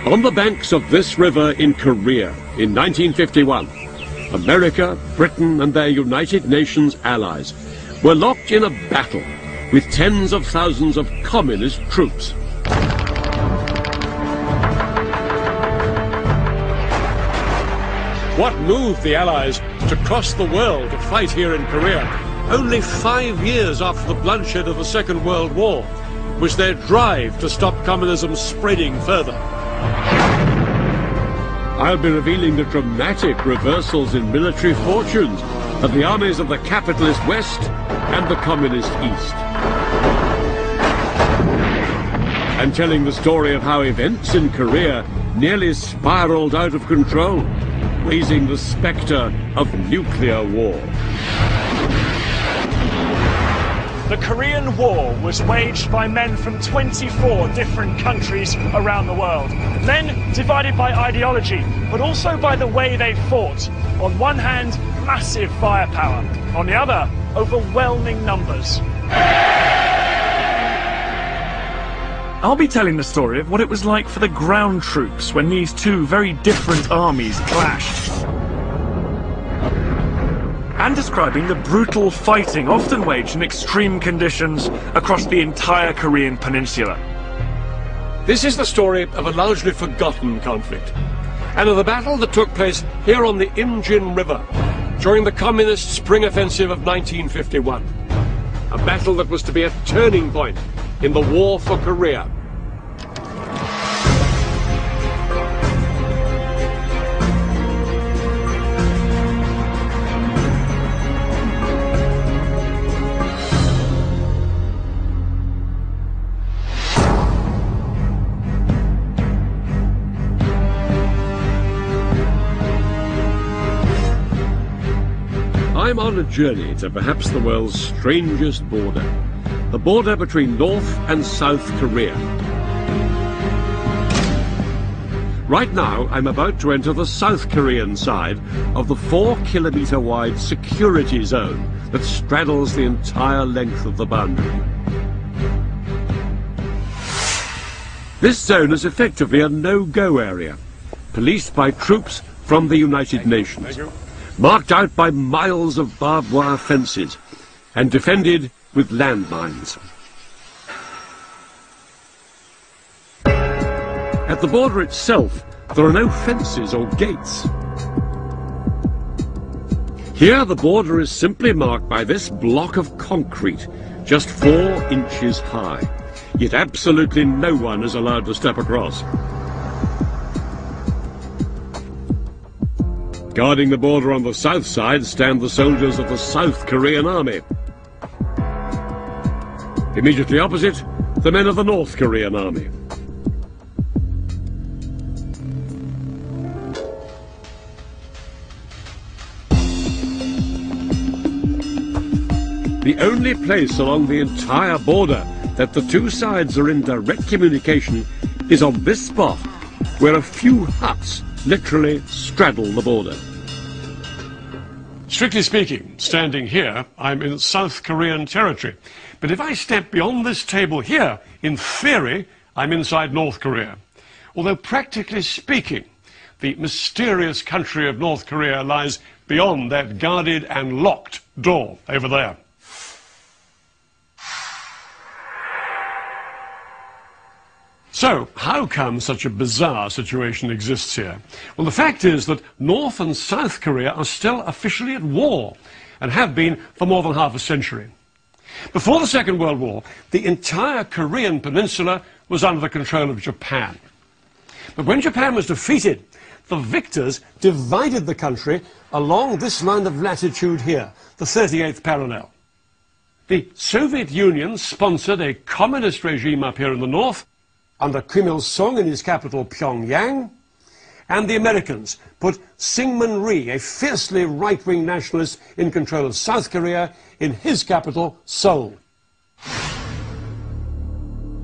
On the banks of this river in Korea in 1951, America, Britain and their United Nations allies were locked in a battle with tens of thousands of communist troops. What moved the Allies to cross the world to fight here in Korea, only 5 years after the bloodshed of the Second World War, was their drive to stop communism spreading further. I'll be revealing the dramatic reversals in military fortunes of the armies of the capitalist West and the communist East. And telling the story of how events in Korea nearly spiraled out of control, raising the spectre of nuclear war. The Korean War was waged by men from 24 different countries around the world. Men divided by ideology, but also by the way they fought. On one hand, massive firepower. On the other, overwhelming numbers. I'll be telling the story of what it was like for the ground troops when these two very different armies clashed. And describing the brutal fighting often waged in extreme conditions across the entire Korean peninsula. This is the story of a largely forgotten conflict, and of the battle that took place here on the Imjin River during the Communist Spring Offensive of 1951. A battle that was to be a turning point in the war for Korea. I'm on a journey to perhaps the world's strangest border, the border between North and South Korea. Right now, I'm about to enter the South Korean side of the 4-kilometer wide security zone that straddles the entire length of the boundary. This zone is effectively a no-go area, policed by troops from the United Nations. Marked out by miles of barbed wire fences and defended with landmines. At the border itself, there are no fences or gates. Here, the border is simply marked by this block of concrete, just 4 inches high. Yet absolutely no one is allowed to step across. Guarding the border on the south side stand the soldiers of the South Korean Army. Immediately opposite, the men of the North Korean Army. The only place along the entire border that the two sides are in direct communication is on this spot, where a few huts literally straddle the border. Strictly speaking, standing here, I'm in South Korean territory. But if I step beyond this table here, in theory, I'm inside North Korea. Although practically speaking, the mysterious country of North Korea lies beyond that guarded and locked door over there. So, how come such a bizarre situation exists here? Well, the fact is that North and South Korea are still officially at war, and have been for more than half a century. Before the Second World War, the entire Korean peninsula was under the control of Japan. But when Japan was defeated, the victors divided the country along this line of latitude here, the 38th parallel. The Soviet Union sponsored a communist regime up here in the north, under Kim Il-sung in his capital Pyongyang, and the Americans put Syngman Rhee, a fiercely right-wing nationalist, in control of South Korea in his capital, Seoul.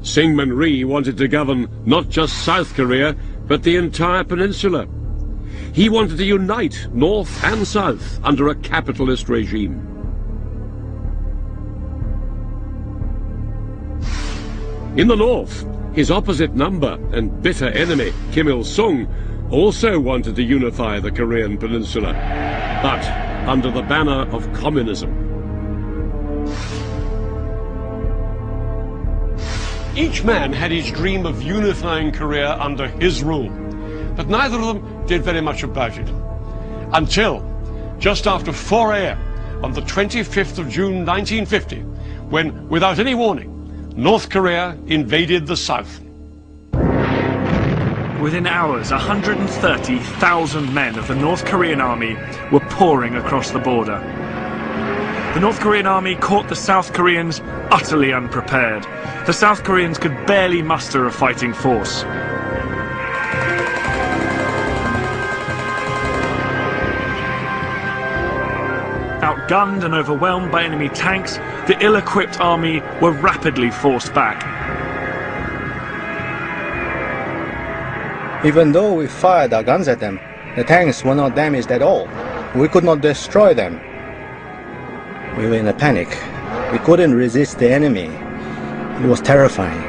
Syngman Rhee wanted to govern not just South Korea, but the entire peninsula. He wanted to unite North and South under a capitalist regime. In the north, His opposite number and bitter enemy, Kim Il-sung, also wanted to unify the Korean peninsula, but under the banner of communism. Each man had his dream of unifying Korea under his rule, but neither of them did very much about it. Until just after 4 a.m. on the 25th of June 1950, when, without any warning, North Korea invaded the South. Within hours, 130,000 men of the North Korean army were pouring across the border. The North Korean army caught the South Koreans utterly unprepared. The South Koreans could barely muster a fighting force. Outgunned and overwhelmed by enemy tanks, the ill-equipped army were rapidly forced back. Even though we fired our guns at them, the tanks were not damaged at all. We could not destroy them. We were in a panic. We couldn't resist the enemy. It was terrifying.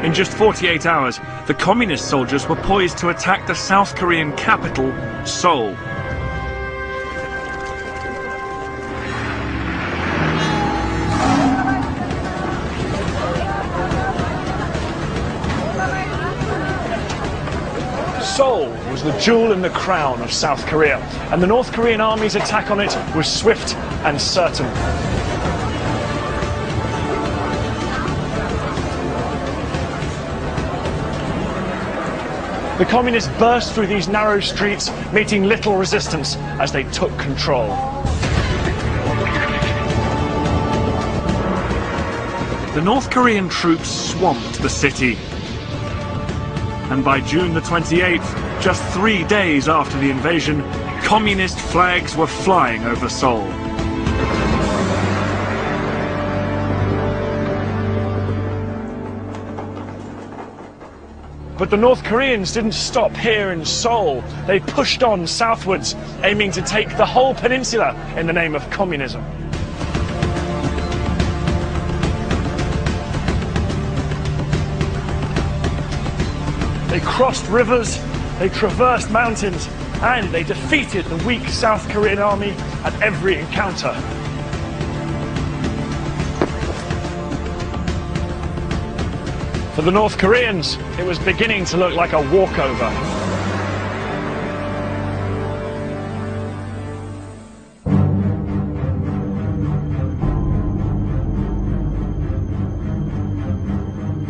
In just 48 hours, the communist soldiers were poised to attack the South Korean capital, Seoul. Seoul was the jewel in the crown of South Korea, and the North Korean army's attack on it was swift and certain. The communists burst through these narrow streets, meeting little resistance as they took control. The North Korean troops swamped the city. And by June the 28th, just 3 days after the invasion, communist flags were flying over Seoul. But the North Koreans didn't stop here in Seoul. They pushed on southwards, aiming to take the whole peninsula in the name of communism. They crossed rivers, they traversed mountains, and they defeated the weak South Korean army at every encounter. For the North Koreans, it was beginning to look like a walkover.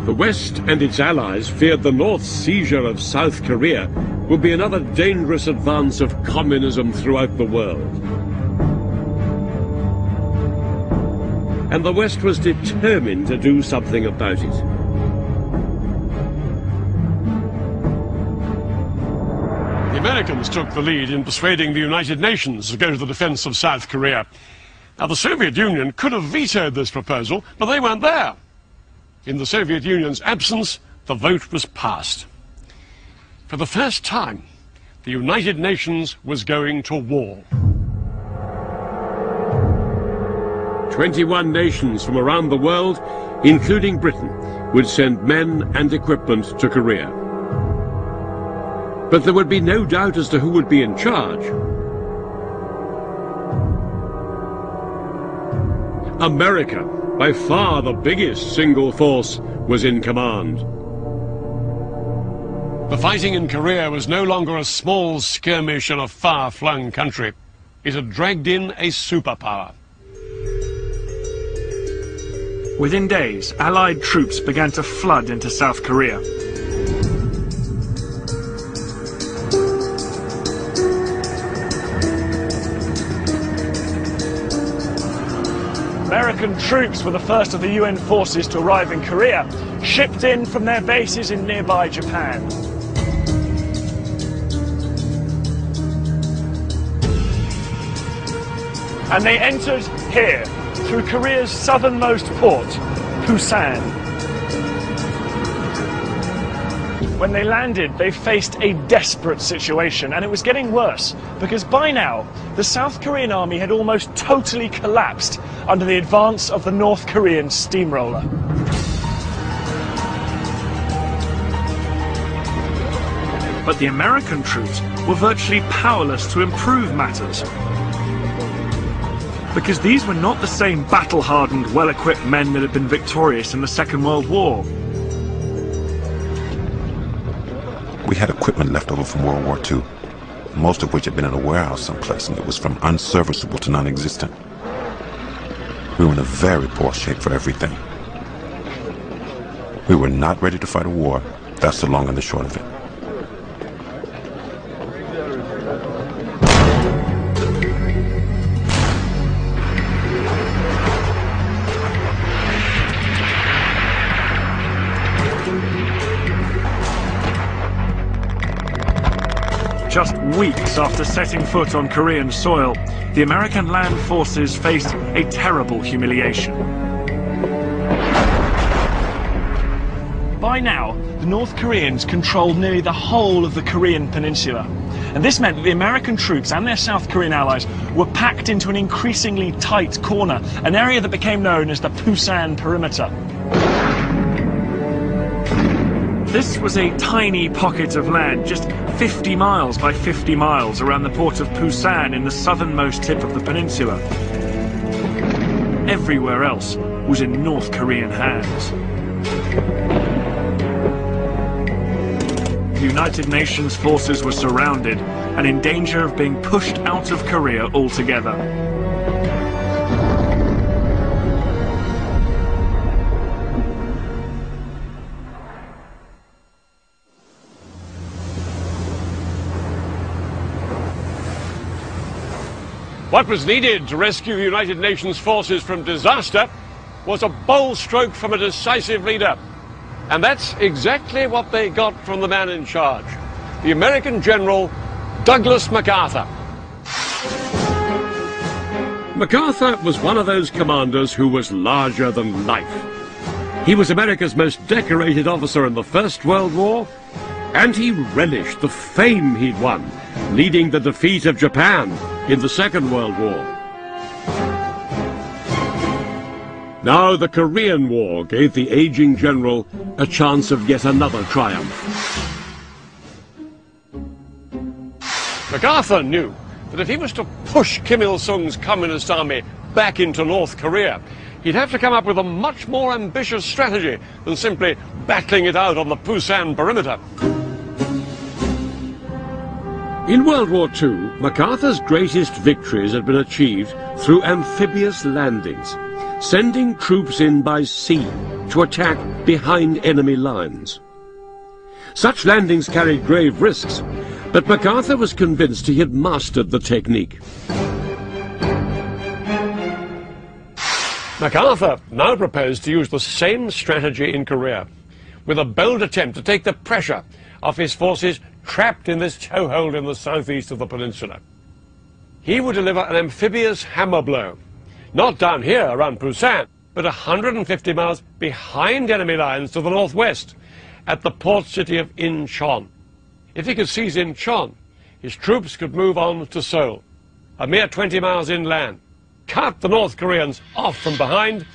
The West and its allies feared the North's seizure of South Korea would be another dangerous advance of communism throughout the world. And the West was determined to do something about it. The Americans took the lead in persuading the United Nations to go to the defense of South Korea. Now, the Soviet Union could have vetoed this proposal, but they weren't there. In the Soviet Union's absence, the vote was passed. For the first time, the United Nations was going to war. 21 nations from around the world, including Britain, would send men and equipment to Korea. But there would be no doubt as to who would be in charge. America, by far the biggest single force, was in command. The fighting in Korea was no longer a small skirmish in a far-flung country. It had dragged in a superpower. Within days, Allied troops began to flood into South Korea. American troops were the first of the UN forces to arrive in Korea, shipped in from their bases in nearby Japan. And they entered here, through Korea's southernmost port, Busan. When they landed, they faced a desperate situation, and it was getting worse, because by now, the South Korean army had almost totally collapsed under the advance of the North Korean steamroller. But the American troops were virtually powerless to improve matters, because these were not the same battle-hardened, well-equipped men that had been victorious in the Second World War. We had equipment left over from World War II, most of which had been in a warehouse someplace, and it was from unserviceable to non-existent. We were in a very poor shape for everything. We were not ready to fight a war. That's the long and the short of it. Just weeks after setting foot on Korean soil, the American land forces faced a terrible humiliation. By now, the North Koreans controlled nearly the whole of the Korean peninsula. And this meant that the American troops and their South Korean allies were packed into an increasingly tight corner, an area that became known as the Pusan perimeter. This was a tiny pocket of land, just 50 miles by 50 miles around the port of Pusan in the southernmost tip of the peninsula. Everywhere else was in North Korean hands. The United Nations forces were surrounded and in danger of being pushed out of Korea altogether. What was needed to rescue the United Nations forces from disaster was a bold stroke from a decisive leader. And that's exactly what they got from the man in charge, the American General Douglas MacArthur. MacArthur was one of those commanders who was larger than life. He was America's most decorated officer in the First World War, and he relished the fame he'd won, leading the defeat of Japan in the Second World War. Now the Korean War gave the aging general a chance of yet another triumph. MacArthur knew that if he was to push Kim Il-sung's communist army back into North Korea, he'd have to come up with a much more ambitious strategy than simply battling it out on the Pusan perimeter. In World War II, MacArthur's greatest victories had been achieved through amphibious landings, sending troops in by sea to attack behind enemy lines. Such landings carried grave risks, but MacArthur was convinced he had mastered the technique. MacArthur now proposed to use the same strategy in Korea, with a bold attempt to take the pressure off his forces trapped in this toehold in the southeast of the peninsula. He would deliver an amphibious hammer blow, not down here around Pusan, but 150 miles behind enemy lines to the northwest, at the port city of Incheon. If he could seize Incheon, his troops could move on to Seoul, a mere 20 miles inland, cut the North Koreans off from behind,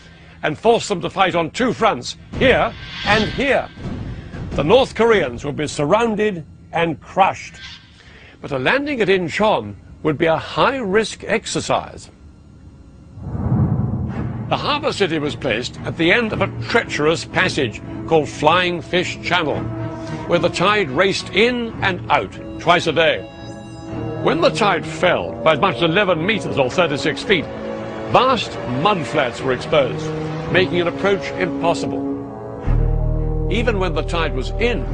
and force them to fight on two fronts, here and here. The North Koreans would be surrounded and crushed. But a landing at Incheon would be a high-risk exercise. The harbour city was placed at the end of a treacherous passage called Flying Fish Channel, where the tide raced in and out twice a day. When the tide fell by as much as 11 meters or 36 feet, vast mudflats were exposed, making an approach impossible. Even when the tide was in,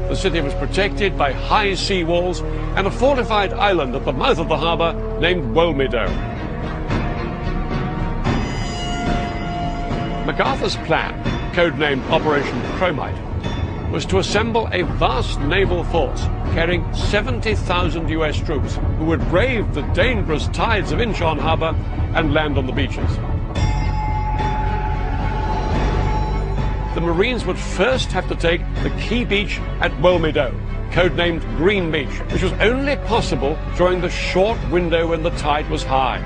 the city was protected by high sea walls and a fortified island at the mouth of the harbour named Wolmido. MacArthur's plan, codenamed Operation Chromite, was to assemble a vast naval force carrying 70,000 US troops who would brave the dangerous tides of Incheon harbour and land on the beaches. the Marines would first have to take the key beach at Wilmedo, codenamed Green Beach, which was only possible during the short window when the tide was high.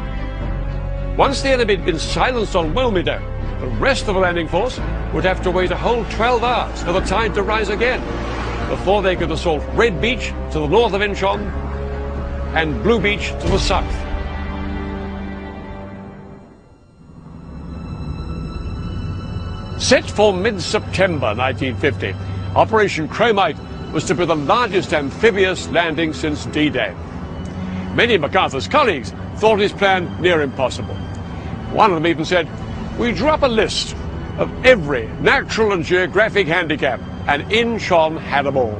Once the enemy had been silenced on Wilmedo, the rest of the landing force would have to wait a whole 12 hours for the tide to rise again before they could assault Red Beach to the north of Incheon and Blue Beach to the south. Set for mid-September 1950, Operation Chromite was to be the largest amphibious landing since D-Day. Many of MacArthur's colleagues thought his plan near impossible. One of them even said, "We drew up a list of every natural and geographic handicap, and Incheon had them all."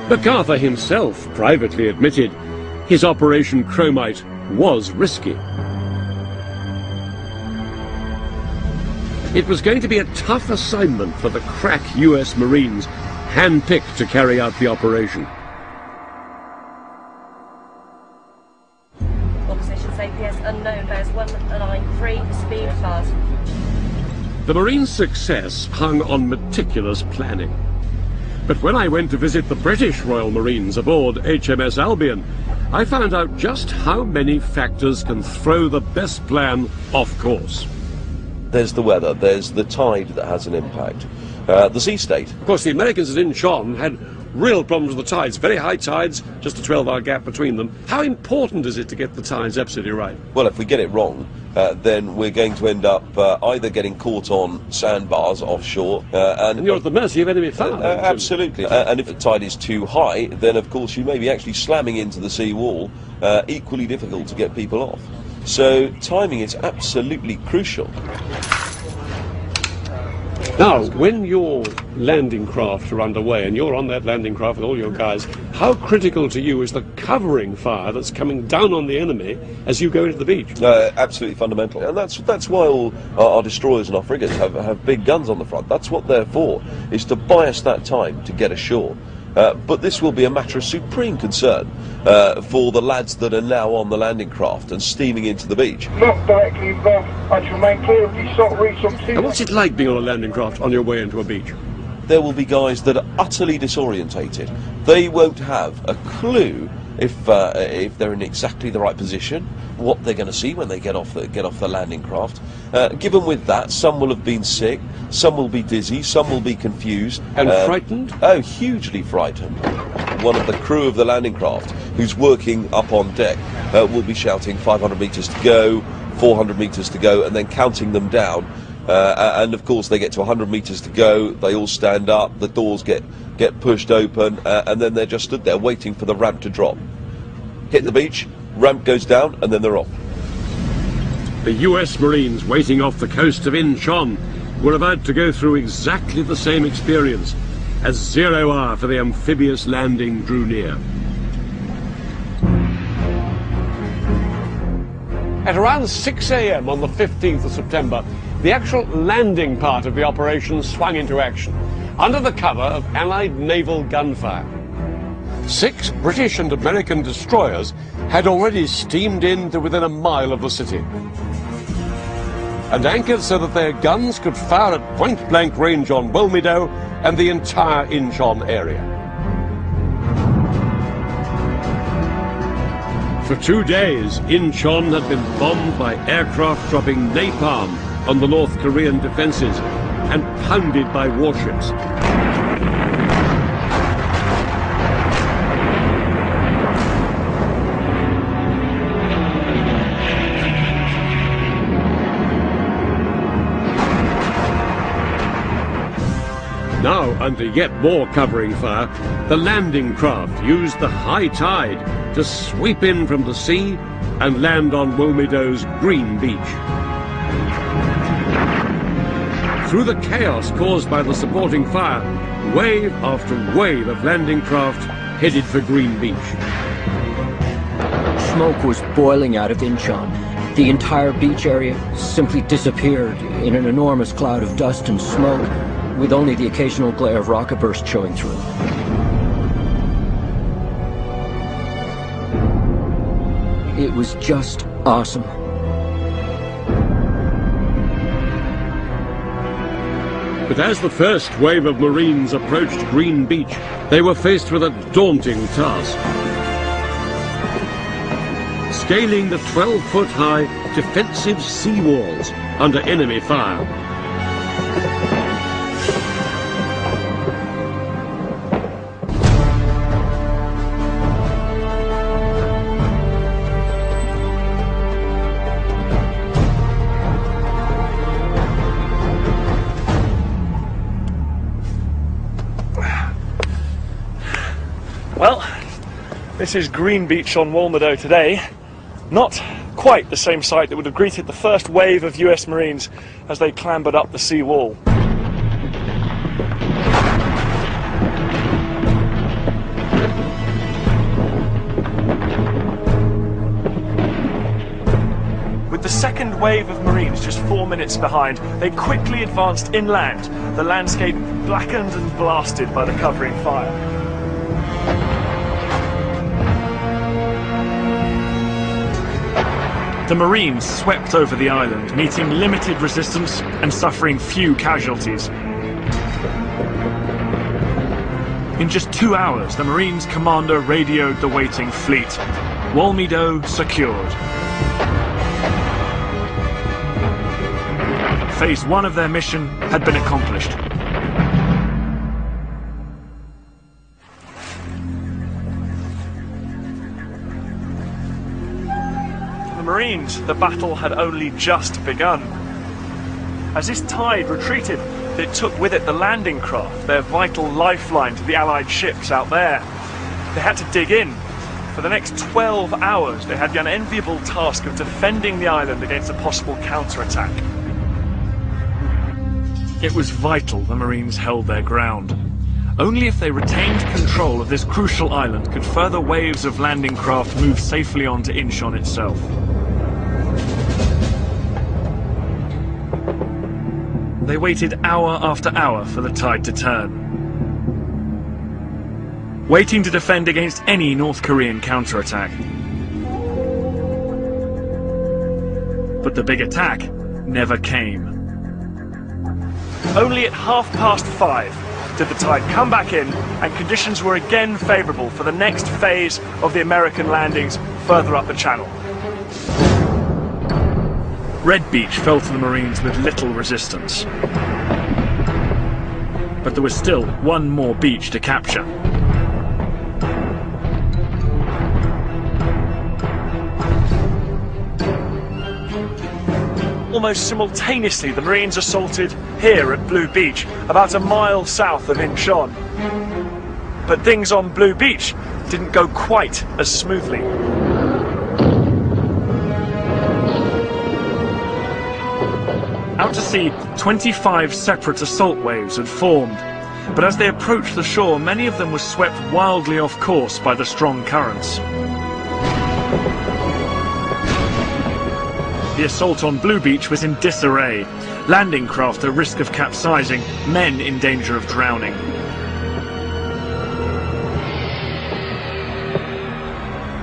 MacArthur himself privately admitted his Operation Chromite was risky. It was going to be a tough assignment for the crack US Marines, handpicked to carry out the operation. Opposition's APS unknown, bears 193, speed fast. The Marines' success hung on meticulous planning. But when I went to visit the British Royal Marines aboard HMS Albion, I found out just how many factors can throw the best plan off course. There's the weather, there's the tide that has an impact, the sea state. Of course, the Americans at Incheon had real problems with the tides, very high tides, just a 12-hour gap between them. How important is it to get the tides absolutely right? Well, if we get it wrong, then we're going to end up either getting caught on sandbars offshore and you're at the mercy of enemy fire. Absolutely. And if the tide is too high, then of course you may be actually slamming into the sea wall, equally difficult to get people off. So timing is absolutely crucial. Now, when your landing craft are underway and you're on that landing craft with all your guys, how critical to you is the covering fire that's coming down on the enemy as you go into the beach? Absolutely fundamental, and that's why all our destroyers and our frigates have big guns on the front. That's what they're for, is to buy us that time to get ashore. But this will be a matter of supreme concern for the lads that are now on the landing craft and steaming into the beach. Not directly involved. I shall remain clear of the sort of reach of sea. And what's it like being on a landing craft on your way into a beach? There will be guys that are utterly disorientated. They won't have a clue if they're in exactly the right position, what they're going to see when they get off the landing craft. Given with that, some will have been sick, some will be dizzy, some will be confused. And frightened? Oh, hugely frightened. One of the crew of the landing craft, who's working up on deck, will be shouting 500 metres to go, 400 metres to go, and then counting them down. And of course they get to 100 metres to go, they all stand up, the doors get pushed open, and then they're just stood there waiting for the ramp to drop. Hit the beach, ramp goes down, and then they're off. The US Marines waiting off the coast of Incheon were about to go through exactly the same experience as 0 hour for the amphibious landing drew near. At around 6 a.m. on the 15th of September, the actual landing part of the operation swung into action, under the cover of Allied naval gunfire. 6 British and American destroyers had already steamed in to within a mile of the city, and anchored so that their guns could fire at point-blank range on Wilmedo and the entire Incheon area. For 2 days, Incheon had been bombed by aircraft dropping napalm on the North Korean defenses and pounded by warships. Now, under yet more covering fire, the landing craft used the high tide to sweep in from the sea and land on Wilmedo's Green Beach. Through the chaos caused by the supporting fire, wave after wave of landing craft headed for Green Beach. Smoke was boiling out of Incheon. The entire beach area simply disappeared in an enormous cloud of dust and smoke, with only the occasional glare of rocket burst showing through. It was just awesome. But as the first wave of Marines approached Green Beach, they were faced with a daunting task. Scaling the 12-foot-high defensive sea walls under enemy fire. Well, this is Green Beach on Walmedo today. Not quite the same sight that would have greeted the first wave of US Marines as they clambered up the sea wall. With the second wave of Marines just 4 minutes behind, they quickly advanced inland, the landscape blackened and blasted by the covering fire. The Marines swept over the island, meeting limited resistance and suffering few casualties. In just 2 hours, the Marines' commander radioed the waiting fleet. Walmedo secured. Phase 1 of their mission had been accomplished. For the Marines, the battle had only just begun. As this tide retreated, it took with it the landing craft, their vital lifeline to the Allied ships out there. They had to dig in. For the next 12 hours, they had the unenviable task of defending the island against a possible counterattack. It was vital the Marines held their ground. Only if they retained control of this crucial island could further waves of landing craft move safely onto Imjin itself. They waited hour after hour for the tide to turn, waiting to defend against any North Korean counterattack. But the big attack never came. Only at 5:30 did the tide come back in, and conditions were again favourable for the next phase of the American landings further up the channel. Red Beach fell to the Marines with little resistance. But there was still one more beach to capture. Almost simultaneously, the Marines assaulted here at Blue Beach, about a mile south of Imjin. But things on Blue Beach didn't go quite as smoothly. Out to sea, 25 separate assault waves had formed, but as they approached the shore, many of them were swept wildly off course by the strong currents. The assault on Blue Beach was in disarray. Landing craft at risk of capsizing, men in danger of drowning.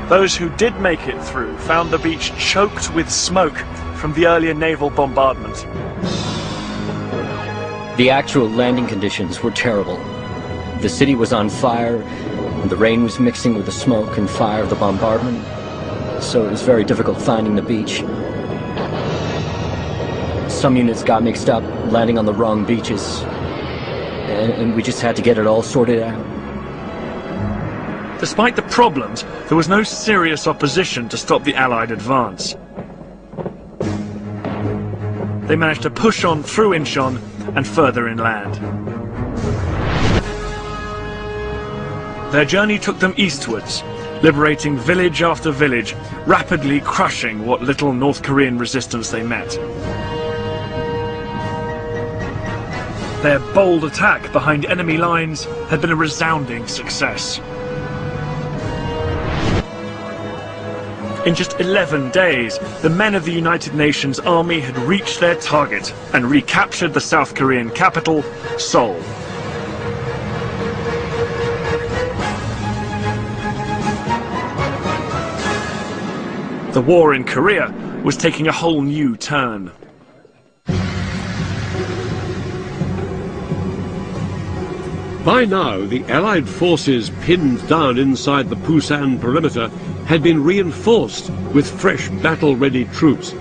Those who did make it through found the beach choked with smoke from the earlier naval bombardment. The actual landing conditions were terrible. The city was on fire, and the rain was mixing with the smoke and fire of the bombardment, so it was very difficult finding the beach. Some units got mixed up, landing on the wrong beaches, and we just had to get it all sorted out. Despite the problems, there was no serious opposition to stop the Allied advance. They managed to push on through Imjin and further inland. Their journey took them eastwards, liberating village after village, rapidly crushing what little North Korean resistance they met. Their bold attack behind enemy lines had been a resounding success. In just 11 days, the men of the United Nations Army had reached their target and recaptured the South Korean capital, Seoul. The war in Korea was taking a whole new turn. By now, the Allied forces pinned down inside the Busan perimeter had been reinforced with fresh battle-ready troops.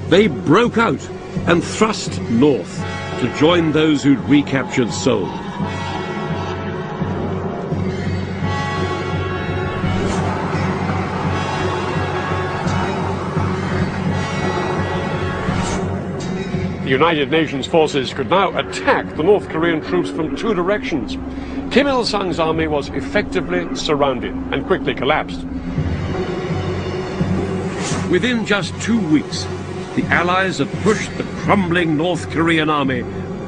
They broke out and thrust north to join those who'd recaptured Seoul. The United Nations forces could now attack the North Korean troops from two directions. Kim Il-sung's army was effectively surrounded and quickly collapsed. Within just 2 weeks, the Allies had pushed the crumbling North Korean army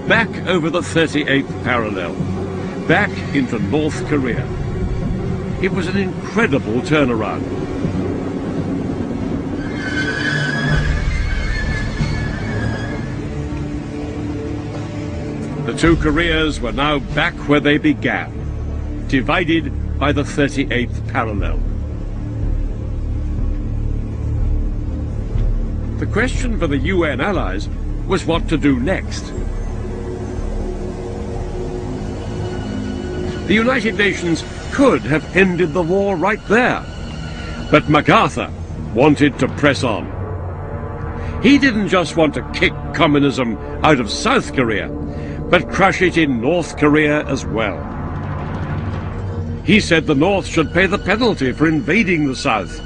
back over the 38th parallel, back into North Korea. It was an incredible turnaround. The two Koreas were now back where they began, divided by the 38th parallel. The question for the UN allies was what to do next. The United Nations could have ended the war right there, but MacArthur wanted to press on. He didn't just want to kick communism out of South Korea, but crush it in North Korea as well. He said the North should pay the penalty for invading the South.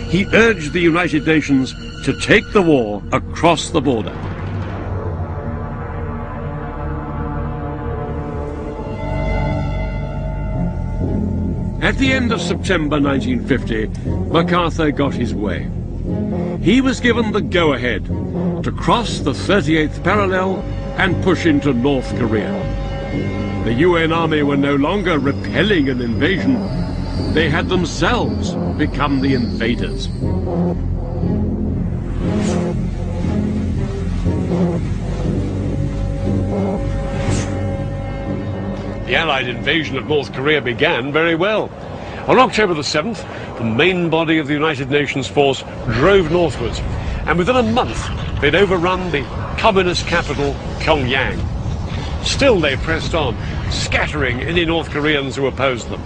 He urged the United Nations to take the war across the border. At the end of September 1950, MacArthur got his way. He was given the go-ahead to cross the 38th parallel and push into North Korea. The UN army were no longer repelling an invasion. They had themselves become the invaders. The Allied invasion of North Korea began very well. On October the 7th, the main body of the United Nations force drove northwards, and within a month they'd overrun the communist capital, Pyongyang. Still they pressed on, scattering any North Koreans who opposed them.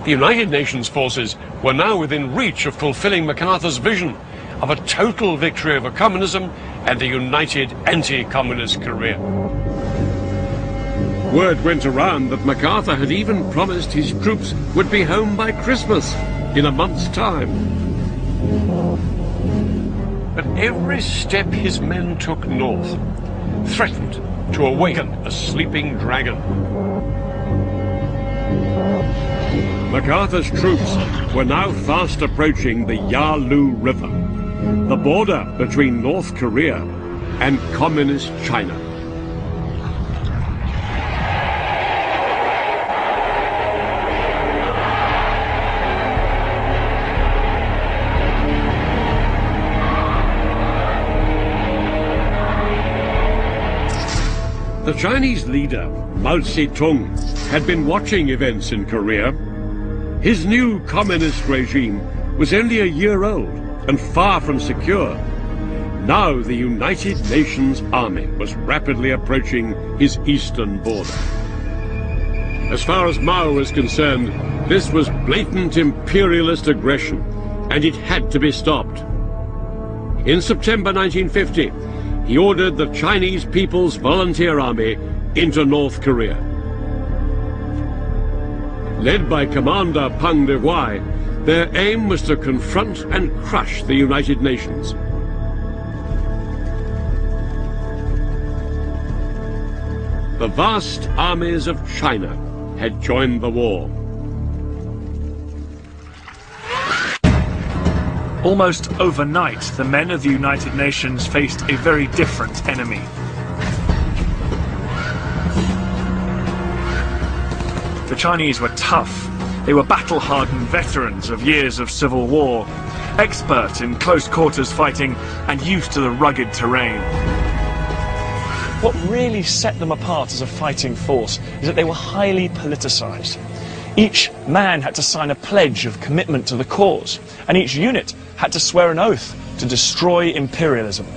The United Nations forces were now within reach of fulfilling MacArthur's vision of a total victory over communism and a united anti-communist Korea. Word went around that MacArthur had even promised his troops would be home by Christmas, in a month's time. But every step his men took north threatened to awaken a sleeping dragon. MacArthur's troops were now fast approaching the Yalu River, the border between North Korea and Communist China. The Chinese leader, Mao Zedong, had been watching events in Korea. His new communist regime was only a year old and far from secure. Now the United Nations army was rapidly approaching his eastern border. As far as Mao was concerned, this was blatant imperialist aggression, and it had to be stopped. In September 1950, he ordered the Chinese People's Volunteer Army into North Korea. Led by Commander Pang De-Huai, their aim was to confront and crush the United Nations. The vast armies of China had joined the war. Almost overnight, the men of the United Nations faced a very different enemy. The Chinese were tough. They were battle-hardened veterans of years of civil war, expert in close-quarters fighting and used to the rugged terrain. What really set them apart as a fighting force is that they were highly politicized. Each man had to sign a pledge of commitment to the cause, and each unit had to swear an oath to destroy imperialism.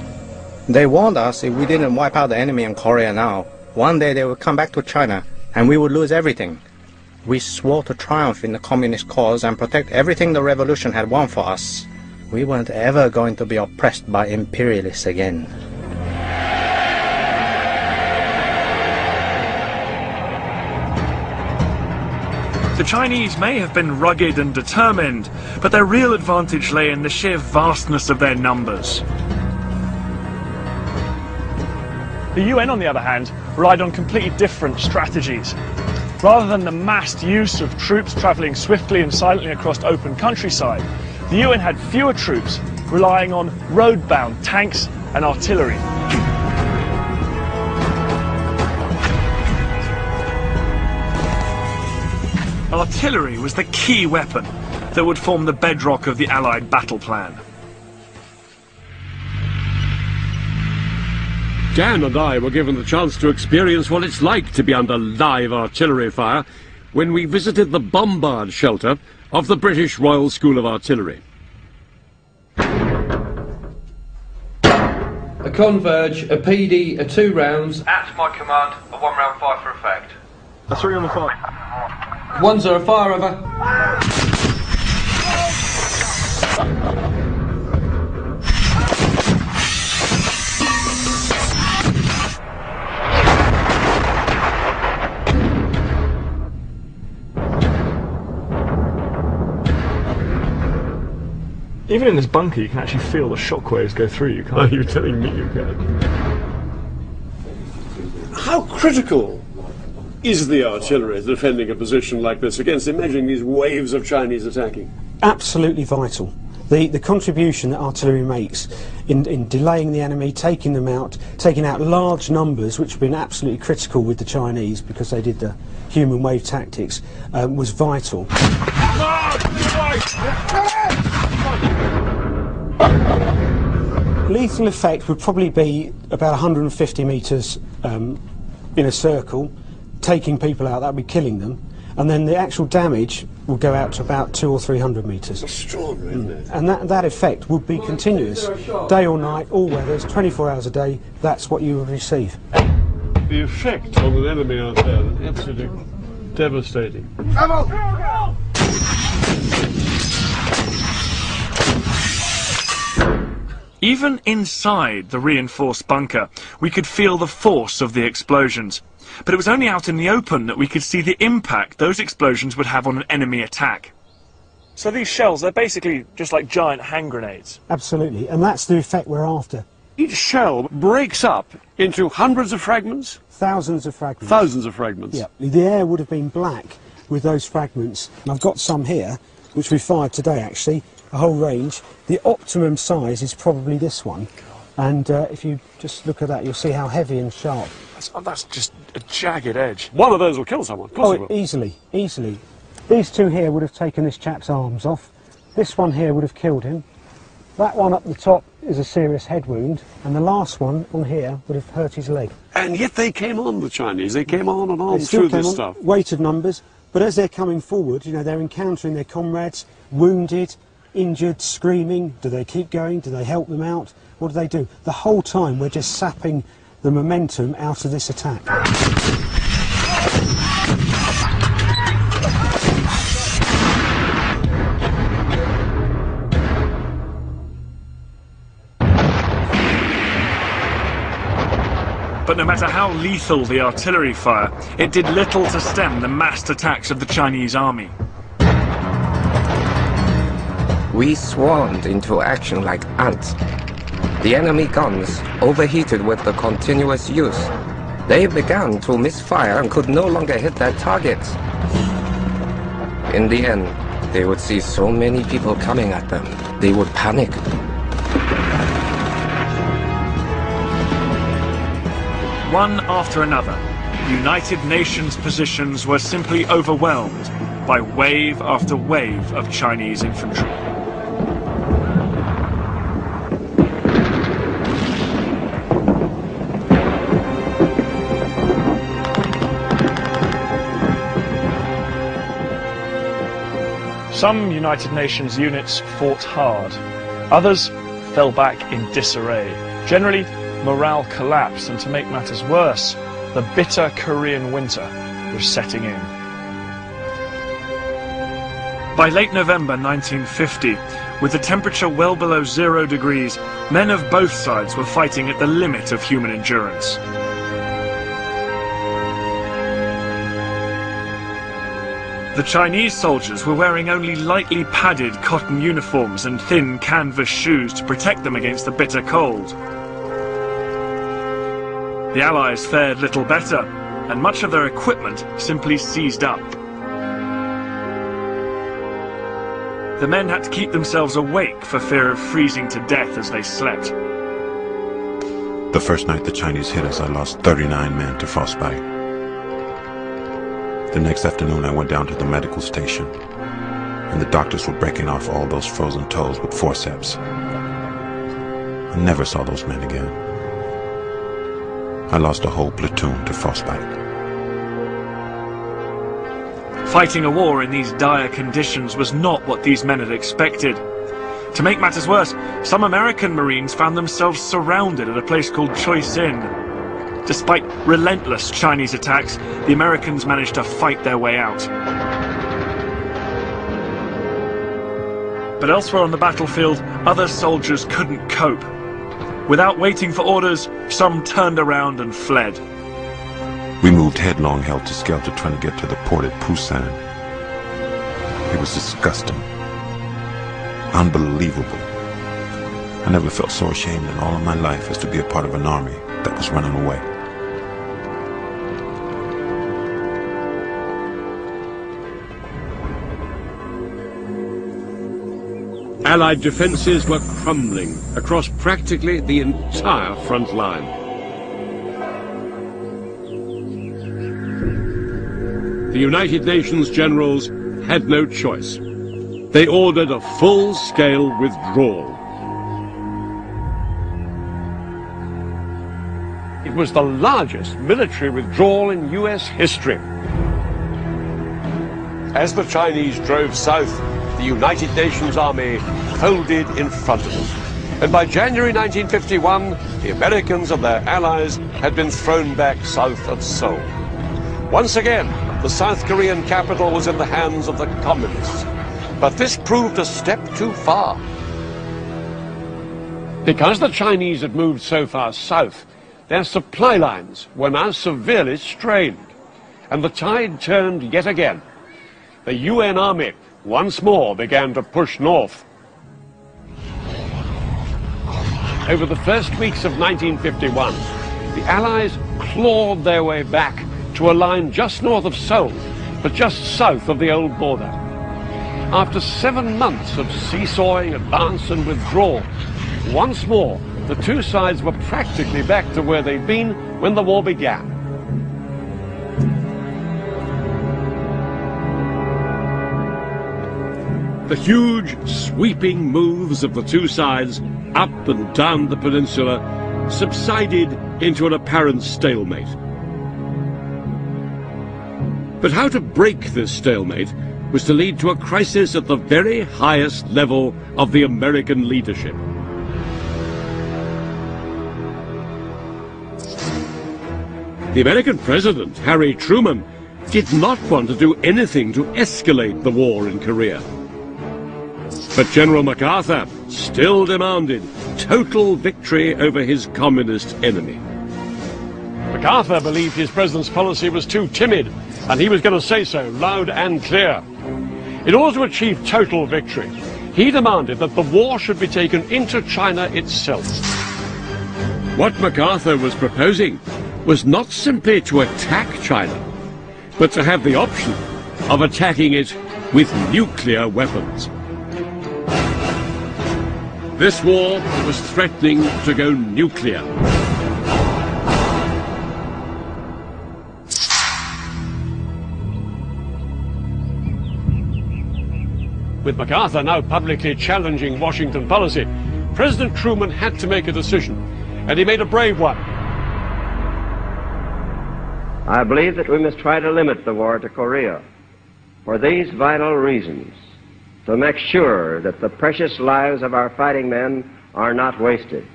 They warned us if we didn't wipe out the enemy in Korea now, One day they would come back to China and we would lose everything. We swore to triumph in the communist cause and protect everything the revolution had won for us. We weren't ever going to be oppressed by imperialists again. The Chinese may have been rugged and determined, but their real advantage lay in the sheer vastness of their numbers. The UN, on the other hand, relied on completely different strategies. Rather than the massed use of troops travelling swiftly and silently across open countryside, the UN had fewer troops, relying on road-bound tanks and artillery. Artillery was the key weapon that would form the bedrock of the Allied battle plan. Dan and I were given the chance to experience what it's like to be under live artillery fire when we visited the bombard shelter of the British Royal School of Artillery. A converge, a PD, a 2 rounds. At my command, a 1 round fire for effect. A 3 on the 5. Ones are a fire over. Even in this bunker, you can actually feel the shockwaves go through you, can't you? You're telling me you can. How critical is the artillery defending a position like this against, imagine these waves of Chinese attacking? Absolutely vital. The contribution that artillery makes in delaying the enemy, taking them out, taking out large numbers, which have been absolutely critical with the Chinese because they did the human wave tactics, was vital. Lethal effect would probably be about 150 metres in a circle, taking people out, that would be killing them, and then the actual damage would go out to about 200 or 300 metres. Extraordinary, isn't it? And that effect would be continuous, day or night, all weathers, 24 hours a day, that's what you would receive. The effect on an enemy out there is absolutely devastating. Even inside the reinforced bunker, we could feel the force of the explosions. But it was only out in the open that we could see the impact those explosions would have on an enemy attack. So these shells, they're basically just like giant hand grenades. Absolutely, and that's the effect we're after. Each shell breaks up into hundreds of fragments? Thousands of fragments. Thousands of fragments. Yeah, the air would have been black with those fragments. And I've got some here, which we fired today actually, a whole range. The optimum size is probably this one. And if you just look at that, you'll see how heavy and sharp. That's just a jagged edge. One of those will kill someone, of course it will. Easily, easily. These two here would have taken this chap's arms off. This one here would have killed him. That one up the top is a serious head wound. And the last one on here would have hurt his leg. And yet they came on, the Chinese. They came on and on through this stuff. Weighted numbers. But as they're coming forward, you know, they're encountering their comrades, wounded, injured, screaming. Do they keep going? Do they help them out? What do they do? The whole time we're just sapping the momentum out of this attack. But no matter how lethal the artillery fire, it did little to stem the massed attacks of the Chinese army. We swarmed into action like ants. The enemy guns overheated with the continuous use. They began to misfire and could no longer hit their targets. In the end, they would see so many people coming at them, they would panic. One after another, United Nations positions were simply overwhelmed by wave after wave of Chinese infantry. Some United Nations units fought hard. Others fell back in disarray. Generally, morale collapsed, and to make matters worse, the bitter Korean winter was setting in. By late November 1950, with the temperature well below 0 degrees, men of both sides were fighting at the limit of human endurance. The Chinese soldiers were wearing only lightly padded cotton uniforms and thin canvas shoes to protect them against the bitter cold. The Allies fared little better, and much of their equipment simply seized up. The men had to keep themselves awake for fear of freezing to death as they slept. The first night the Chinese hit us, I lost 39 men to frostbite. The next afternoon I went down to the medical station, and the doctors were breaking off all those frozen toes with forceps. I never saw those men again. I lost a whole platoon to frostbite. Fighting a war in these dire conditions was not what these men had expected. To make matters worse, some American Marines found themselves surrounded at a place called Choisin. Despite relentless Chinese attacks, the Americans managed to fight their way out. But elsewhere on the battlefield, other soldiers couldn't cope. Without waiting for orders, some turned around and fled. We moved headlong, helter-skelter, trying to get to the port at Busan. It was disgusting. Unbelievable. I never felt so ashamed in all of my life as to be a part of an army that was running away. Allied defences were crumbling across practically the entire front line. The United Nations generals had no choice. They ordered a full-scale withdrawal. It was the largest military withdrawal in US history. As the Chinese drove south, the United Nations Army folded in front of them. And by January 1951, the Americans and their allies had been thrown back south of Seoul. Once again, the South Korean capital was in the hands of the communists. But this proved a step too far. Because the Chinese had moved so far south, their supply lines were now severely strained. And the tide turned yet again. The UN Army once more began to push north. Over the first weeks of 1951, the Allies clawed their way back to a line just north of Seoul, but just south of the old border. After 7 months of seesawing, advance and withdrawal, once more the two sides were practically back to where they'd been when the war began. The huge, sweeping moves of the two sides up and down the peninsula subsided into an apparent stalemate. But how to break this stalemate was to lead to a crisis at the very highest level of the American leadership. The American president, Harry Truman, did not want to do anything to escalate the war in Korea. But General MacArthur still demanded total victory over his communist enemy. MacArthur believed his president's policy was too timid, and he was going to say so loud and clear. In order to achieve total victory, he demanded that the war should be taken into China itself. What MacArthur was proposing was not simply to attack China, but to have the option of attacking it with nuclear weapons. This war was threatening to go nuclear. With MacArthur now publicly challenging Washington policy, President Truman had to make a decision, and he made a brave one. I believe that we must try to limit the war to Korea for these vital reasons: to make sure that the precious lives of our fighting men are not wasted,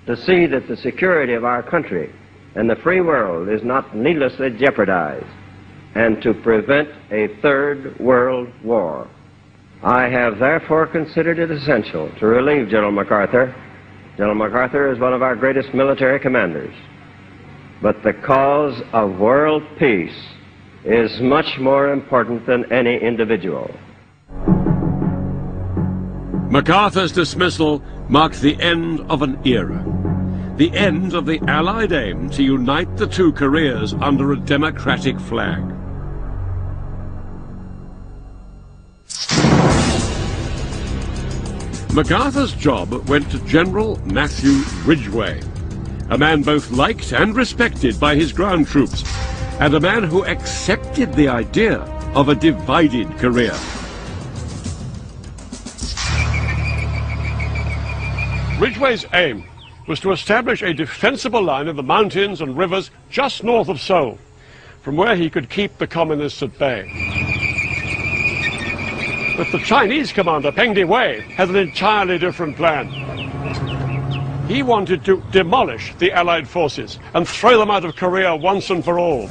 to see that the security of our country and the free world is not needlessly jeopardized, and to prevent a third world war. I have therefore considered it essential to relieve General MacArthur. General MacArthur is one of our greatest military commanders. But the cause of world peace is much more important than any individual. MacArthur's dismissal marked the end of an era. The end of the Allied aim to unite the two Koreas under a democratic flag. MacArthur's job went to General Matthew Ridgway, a man both liked and respected by his ground troops, and a man who accepted the idea of a divided Korea. Ridgway's aim was to establish a defensible line in the mountains and rivers just north of Seoul, from where he could keep the communists at bay. But the Chinese commander, Peng Dehuai, had an entirely different plan. He wanted to demolish the Allied forces and throw them out of Korea once and for all.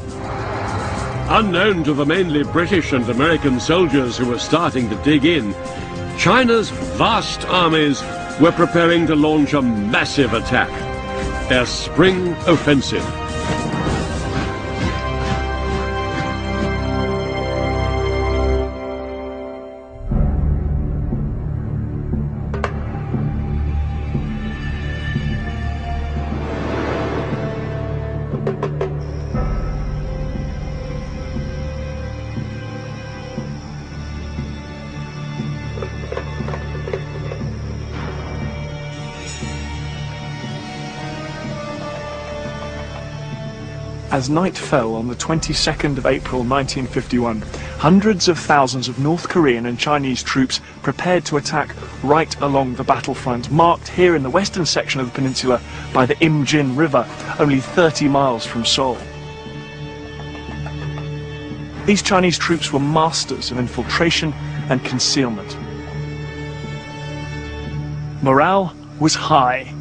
Unknown to the mainly British and American soldiers who were starting to dig in, China's vast armies were preparing to launch a massive attack, their spring offensive. As night fell on the 22nd of April 1951, hundreds of thousands of North Korean and Chinese troops prepared to attack right along the battlefront, marked here in the western section of the peninsula by the Imjin River, only 30 miles from Seoul. These Chinese troops were masters of infiltration and concealment. Morale was high.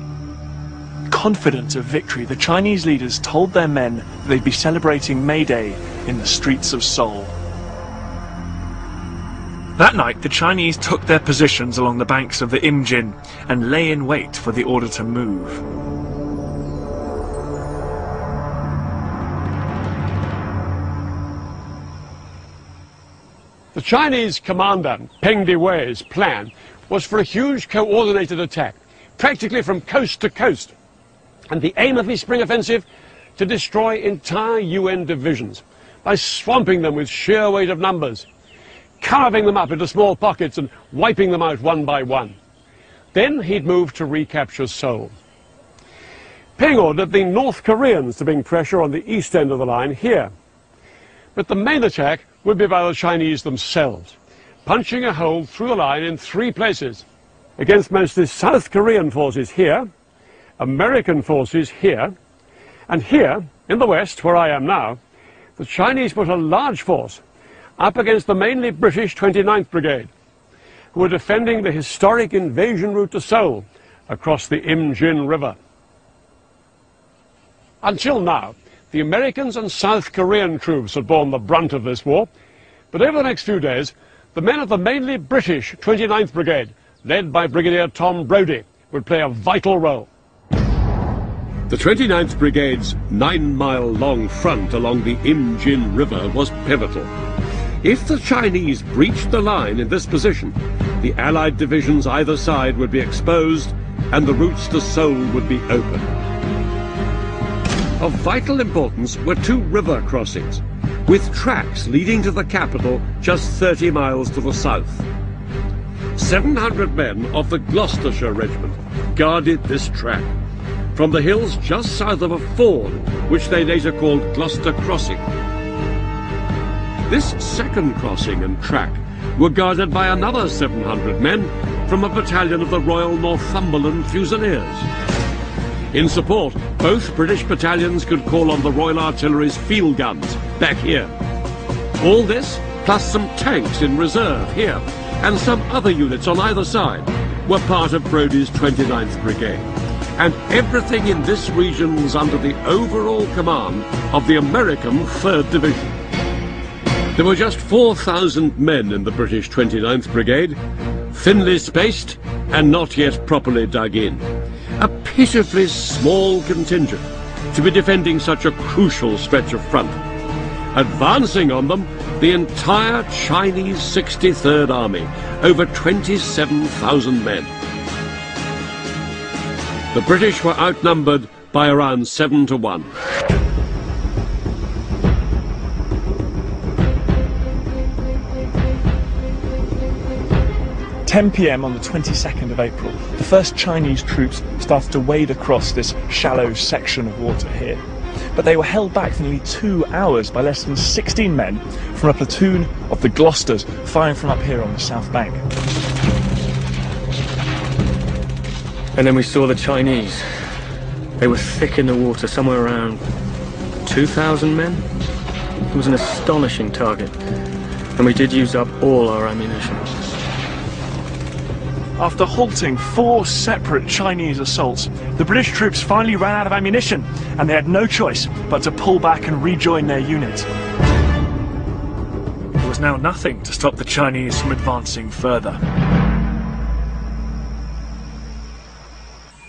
Confident of victory, the Chinese leaders told their men they'd be celebrating May Day in the streets of Seoul. That night, the Chinese took their positions along the banks of the Imjin and lay in wait for the order to move. The Chinese commander, Peng Dehuai's plan was for a huge coordinated attack, practically from coast to coast. And the aim of his spring offensive, to destroy entire UN divisions by swamping them with sheer weight of numbers, carving them up into small pockets and wiping them out one by one. Then he'd move to recapture Seoul. Peng ordered the North Koreans to bring pressure on the east end of the line here. But the main attack would be by the Chinese themselves, punching a hole through the line in 3 places, against mostly South Korean forces here, American forces here, and here, in the west, where I am now, the Chinese put a large force up against the mainly British 29th Brigade, who were defending the historic invasion route to Seoul across the Imjin River. Until now, the Americans and South Korean troops had borne the brunt of this war, but over the next few days, the men of the mainly British 29th Brigade, led by Brigadier Tom Brodie, would play a vital role. The 29th Brigade's 9-mile-long front along the Imjin River was pivotal. If the Chinese breached the line in this position, the Allied divisions either side would be exposed and the routes to Seoul would be open. Of vital importance were 2 river crossings, with tracks leading to the capital just 30 miles to the south. 700 men of the Gloucestershire Regiment guarded this track, from the hills just south of a ford, which they later called Gloucester Crossing. This second crossing and track were guarded by another 700 men from a battalion of the Royal Northumberland Fusiliers. In support, both British battalions could call on the Royal Artillery's field guns back here. All this, plus some tanks in reserve here, and some other units on either side, were part of Brodie's 29th Brigade. and everything in this region was under the overall command of the American 3rd Division. There were just 4,000 men in the British 29th Brigade, thinly spaced and not yet properly dug in. A pitifully small contingent to be defending such a crucial stretch of front. Advancing on them, the entire Chinese 63rd Army, over 27,000 men. The British were outnumbered by around 7 to 1. 10 p.m. on the 22nd of April, the first Chinese troops started to wade across this shallow section of water here. But they were held back for nearly 2 hours by less than 16 men from a platoon of the Gloucesters firing from up here on the south bank. And then we saw the Chinese. They were thick in the water, somewhere around 2,000 men. It was an astonishing target, and we did use up all our ammunition. After halting 4 separate Chinese assaults, the British troops finally ran out of ammunition, and they had no choice but to pull back and rejoin their unit. There was now nothing to stop the Chinese from advancing further.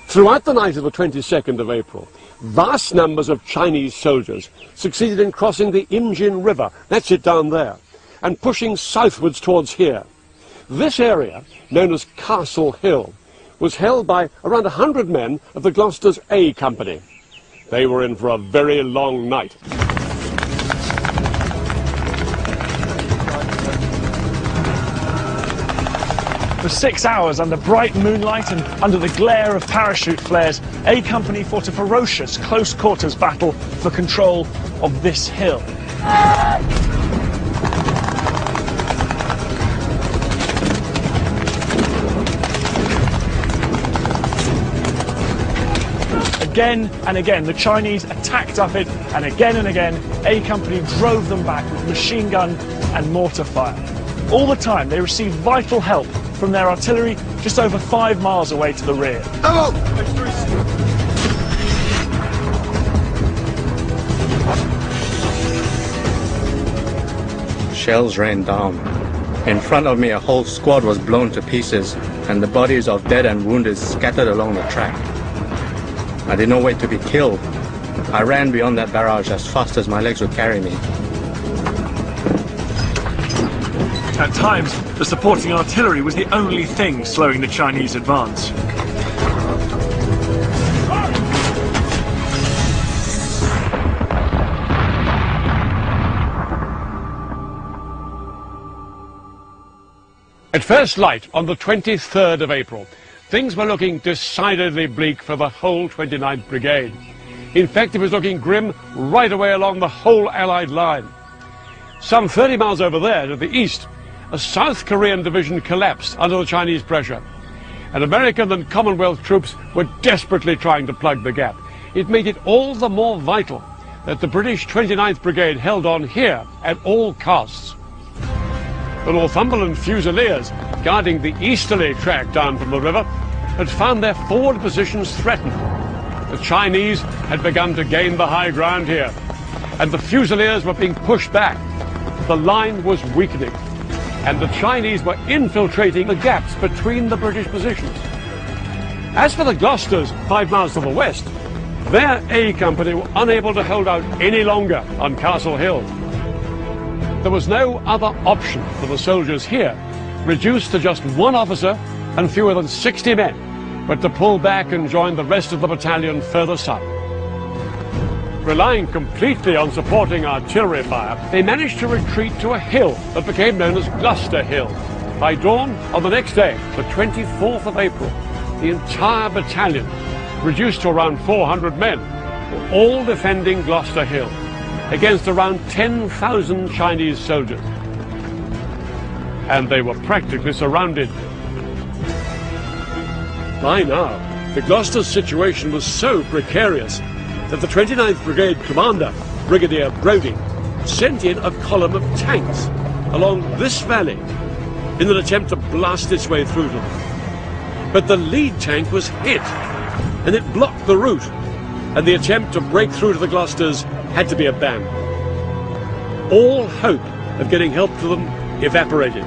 Throughout the night of the 22nd of April, vast numbers of Chinese soldiers succeeded in crossing the Imjin River, that's it down there, and pushing southwards towards here. This area, known as Castle Hill, was held by around 100 men of the Gloucester's A Company. They were in for a very long night. For 6 hours under bright moonlight and under the glare of parachute flares, A Company fought a ferocious close-quarters battle for control of this hill. Again and again, the Chinese attacked up it, and again, A Company drove them back with machine gun and mortar fire. All the time, they received vital help from their artillery just over 5 miles away to the rear. Shells rained down. In front of me, a whole squad was blown to pieces, and the bodies of dead and wounded scattered along the track. I did not wait to be killed. I ran beyond that barrage as fast as my legs would carry me. At times, the supporting artillery was the only thing slowing the Chinese advance. At first light, on the 23rd of April, things were looking decidedly bleak for the whole 29th Brigade. In fact, it was looking grim right away along the whole Allied line. Some 30 miles over there to the east, a South Korean division collapsed under the Chinese pressure. And American and Commonwealth troops were desperately trying to plug the gap. It made it all the more vital that the British 29th Brigade held on here at all costs. The Northumberland Fusiliers, guarding the easterly track down from the river, had found their forward positions threatened. The Chinese had begun to gain the high ground here, and the Fusiliers were being pushed back. The line was weakening, and the Chinese were infiltrating the gaps between the British positions. As for the Gloucesters, 5 miles to the west, their A Company were unable to hold out any longer on Castle Hill. There was no other option for the soldiers here, reduced to just 1 officer and fewer than 60 men, but to pull back and join the rest of the battalion further south. Relying completely on supporting artillery fire, they managed to retreat to a hill that became known as Gloucester Hill. By dawn on the next day, the 24th of April, the entire battalion, reduced to around 400 men, were all defending Gloucester Hill against around 10,000 Chinese soldiers. And they were practically surrounded. By now, the Gloucester's situation was so precarious that the 29th Brigade commander, Brigadier Brodie, sent in a column of tanks along this valley in an attempt to blast its way through to them. But the lead tank was hit, and it blocked the route, and the attempt to break through to the Gloucesters had to be abandoned. All hope of getting help to them evaporated.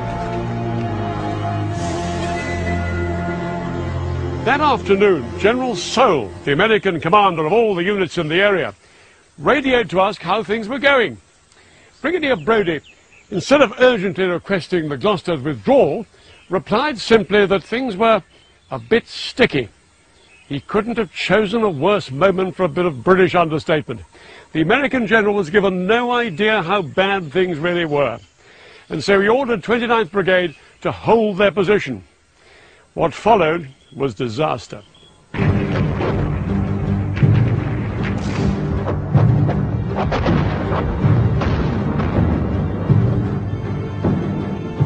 That afternoon, General Soule, the American commander of all the units in the area, radioed to ask how things were going. Brigadier Brodie, instead of urgently requesting the Gloucester's withdrawal, replied simply that things were a bit sticky. He couldn't have chosen a worse moment for a bit of British understatement. The American general was given no idea how bad things really were, and so he ordered 29th Brigade to hold their position. What followed was disaster.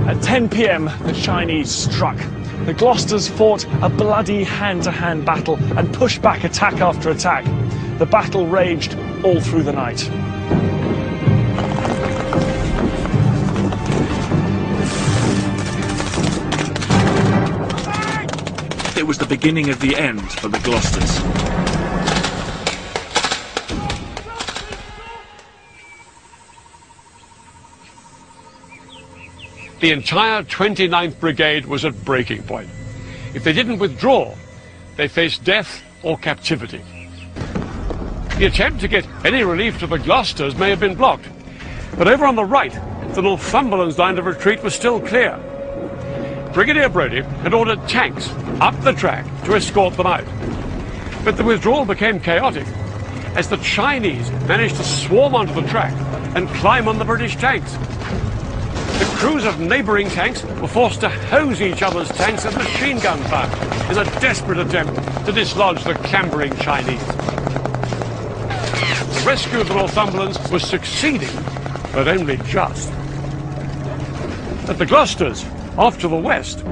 At 10 p.m, the Chinese struck. The Gloucesters fought a bloody hand-to-hand battle and pushed back attack after attack. The battle raged all through the night. It was the beginning of the end for the Gloucesters. The entire 29th Brigade was at breaking point. If they didn't withdraw, they faced death or captivity. The attempt to get any relief to the Gloucesters may have been blocked, but over on the right, the Northumberland's line of retreat was still clear. Brigadier Brodie had ordered tanks up the track to escort them out. But the withdrawal became chaotic as the Chinese managed to swarm onto the track and climb on the British tanks. The crews of neighbouring tanks were forced to hose each other's tanks with machine gun fire in a desperate attempt to dislodge the clambering Chinese. The rescue of the Northumberlands was succeeding, but only just. But the Gloucesters, off to the west,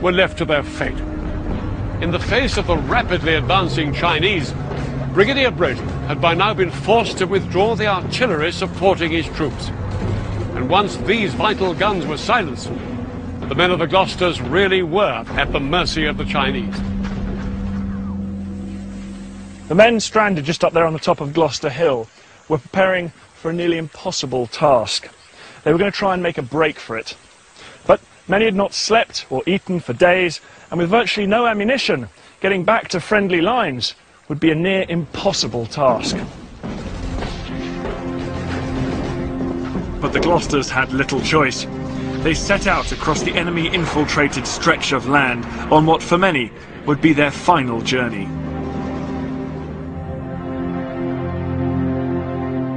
were left to their fate. In the face of the rapidly advancing Chinese, Brigadier Brodie had by now been forced to withdraw the artillery supporting his troops. And once these vital guns were silenced, the men of the Gloucesters really were at the mercy of the Chinese. The men stranded just up there on the top of Gloucester Hill were preparing for a nearly impossible task. They were going to try and make a break for it. But many had not slept or eaten for days, and with virtually no ammunition, getting back to friendly lines would be a near impossible task. But the Gloucesters had little choice. They set out across the enemy-infiltrated stretch of land on what for many would be their final journey.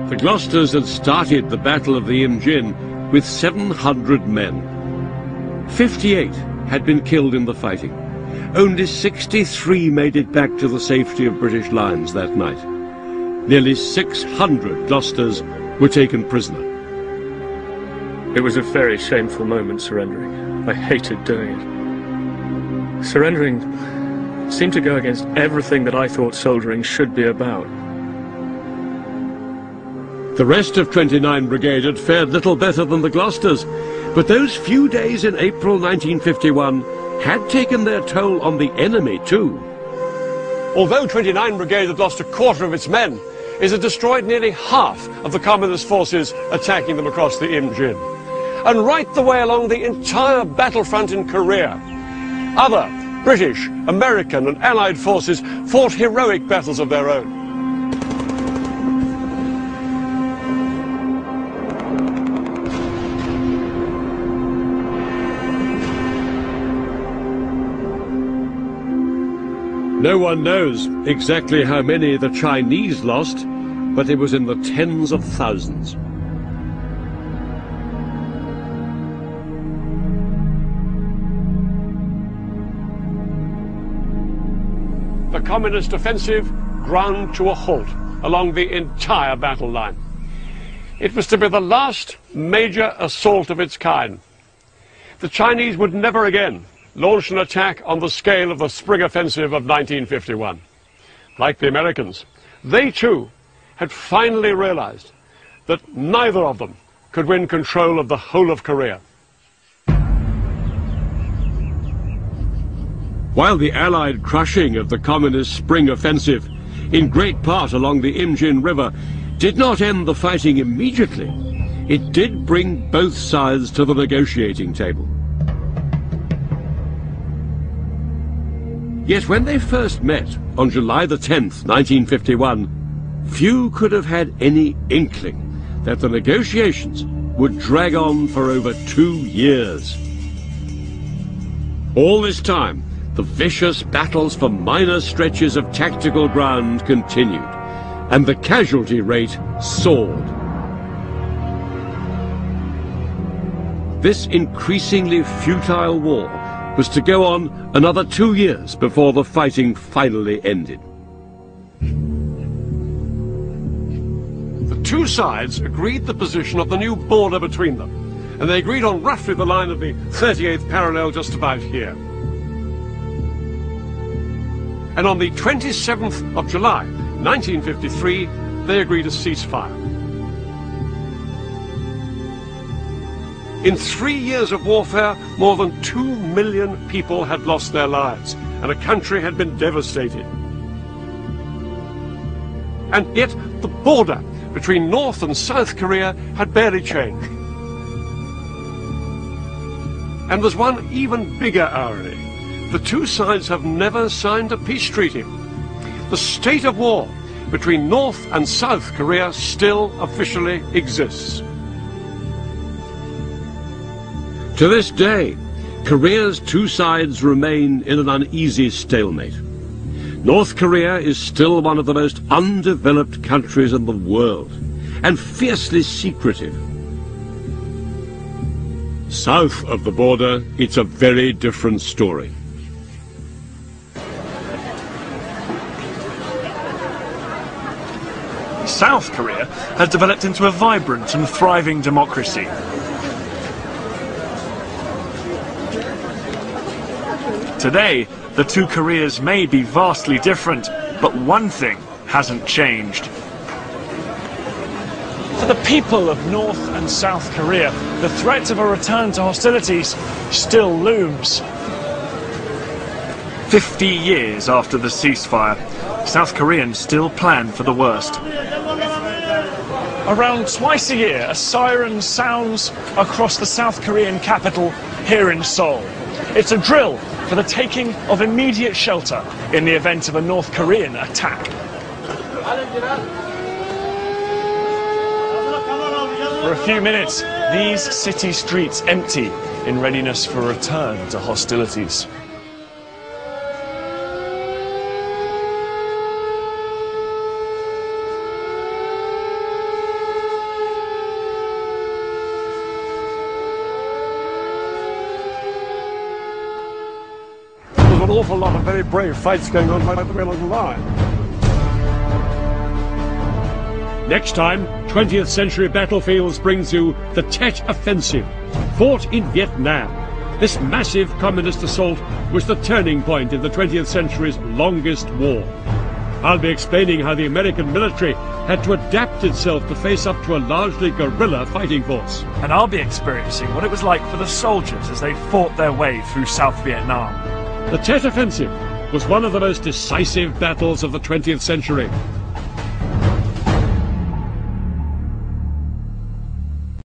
The Gloucesters had started the Battle of the Imjin with 700 men. 58 had been killed in the fighting. Only 63 made it back to the safety of British lines that night. Nearly 600 Gloucesters were taken prisoner. It was a very shameful moment, surrendering. I hated doing it. Surrendering seemed to go against everything that I thought soldiering should be about. The rest of 29 Brigade had fared little better than the Gloucesters, but those few days in April 1951 had taken their toll on the enemy too. Although 29 Brigade had lost a quarter of its men, it had destroyed nearly half of the Communist forces attacking them across the Imjin. And right the way along the entire battlefront in Korea, other British, American and Allied forces fought heroic battles of their own. No one knows exactly how many the Chinese lost, but it was in the tens of thousands. The Communist offensive ground to a halt along the entire battle line. It was to be the last major assault of its kind. The Chinese would never again launch an attack on the scale of the Spring Offensive of 1951. Like the Americans, they too had finally realized that neither of them could win control of the whole of Korea. While the Allied crushing of the Communist Spring Offensive, in great part along the Imjin River, did not end the fighting immediately, it did bring both sides to the negotiating table. Yet when they first met on July the 10th, 1951, few could have had any inkling that the negotiations would drag on for over 2 years. All this time, the vicious battles for minor stretches of tactical ground continued, and the casualty rate soared. This increasingly futile war was to go on another 2 years before the fighting finally ended. The two sides agreed the position of the new border between them, and they agreed on roughly the line of the 38th parallel just about here. And on the 27th of July, 1953, they agreed a ceasefire. In 3 years of warfare, more than 2 million people had lost their lives, and a country had been devastated. And yet, the border between North and South Korea had barely changed. And there's one even bigger irony. The two sides have never signed a peace treaty. The state of war between North and South Korea still officially exists. To this day, Korea's two sides remain in an uneasy stalemate. North Korea is still one of the most undeveloped countries in the world, and fiercely secretive. South of the border, it's a very different story. South Korea has developed into a vibrant and thriving democracy. Today, the two Koreas may be vastly different, but one thing hasn't changed. For the people of North and South Korea, the threat of a return to hostilities still looms. 50 years after the ceasefire, South Koreans still plan for the worst. Around twice a year, a siren sounds across the South Korean capital here in Seoul. It's a drill for the taking of immediate shelter in the event of a North Korean attack. For a few minutes, these city streets empty in readiness for a return to hostilities. An awful lot of very brave fights going on right the way along the line. Next time, 20th century battlefields brings you the Tet Offensive, fought in Vietnam. This massive communist assault was the turning point in the 20th century's longest war. I'll be explaining how the American military had to adapt itself to face up to a largely guerrilla fighting force. And I'll be experiencing what it was like for the soldiers as they fought their way through South Vietnam. The Tet Offensive was one of the most decisive battles of the 20th century.